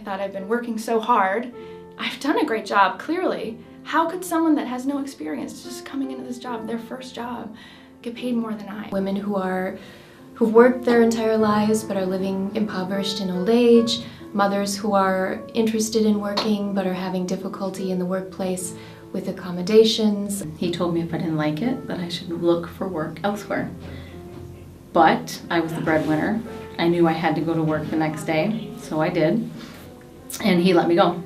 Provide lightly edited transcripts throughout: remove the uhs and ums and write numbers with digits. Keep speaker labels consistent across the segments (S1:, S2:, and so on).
S1: thought, I've been working so whard. I've done a great job, clearly. How could someone that has no experience, just coming into this job, their first job, get paid more than I?
S2: Women who've worked their entire lives but are living impoverished in old age, mothers who are interested in working but are having difficulty in the workplace with accommodations.
S3: He told me if I didn't like it, that I should look for work elsewhere. But I was the breadwinner. I knew I had to go to work the next day, so I did. And he let me go.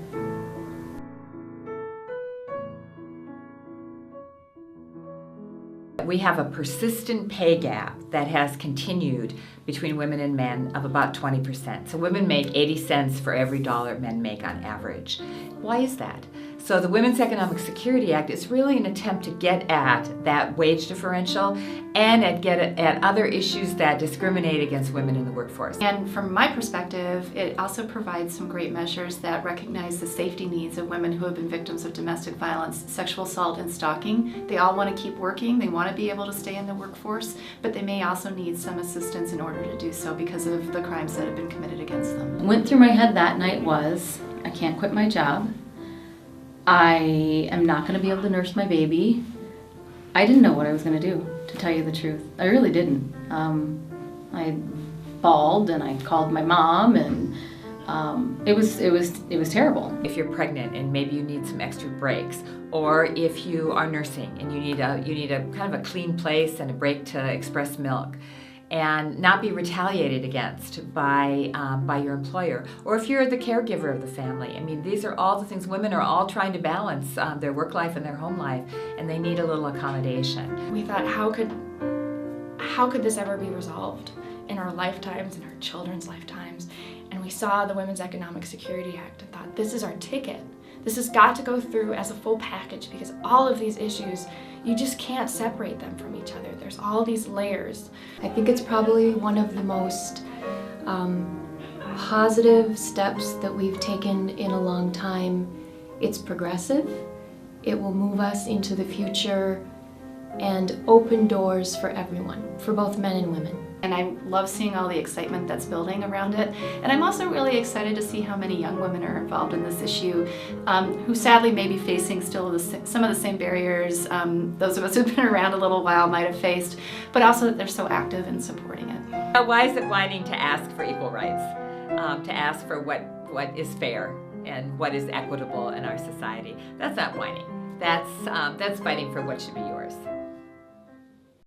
S4: We have a persistent pay gap that has continued between women and men of about 20%. So women make 80 cents for every dollar men make on average. Why is that? So the Women's Economic Security Act is really an attempt to get at that wage differential and get at other issues that discriminate against women in the workforce.
S5: And from my perspective, it also provides some great measures that recognize the safety needs of women who have been victims of domestic violence, sexual assault, and stalking. They all want to keep working, they want to be able to stay in the workforce, but they may also need some assistance in order to do so because of the crimes that have been committed against them.
S3: What went through my head that night was, I can't quit my job. I am not going to be able to nurse my baby. I didn't know what I was going to do, to tell you the truth. I really didn't. I bawled and I called my mom, and it was terrible.
S4: If you're pregnant and maybe you need some extra breaks, or if you are nursing and you need a kind of a clean place and a break to express milk, and not be retaliated against by your employer, or if you're the caregiver of the family. I mean, these are all the things women are all trying to balance, their work life and their home life, and they need a little accommodation.
S1: We thought, how could this ever be resolved in our lifetimes, in our children's lifetimes? And we saw the Women's Economic Security Act and thought, this is our ticket. This has got to go through as a full package, because all of these issues, you just can't separate them from each other. There's all these layers.
S2: I think it's probably one of the most positive steps that we've taken in a long time. It's progressive. It will move us into the future and open doors for everyone, for both men and women.
S5: And I love seeing all the excitement that's building around it. And I'm also really excited to see how many young women are involved in this issue, who sadly may be facing still some of the same barriers those of us who've been around a little while might have faced, but also that they're so active in supporting it.
S4: Why is it whining to ask for equal rights? To ask for what is fair and what is equitable in our society? That's not whining. That's fighting for what should be yours.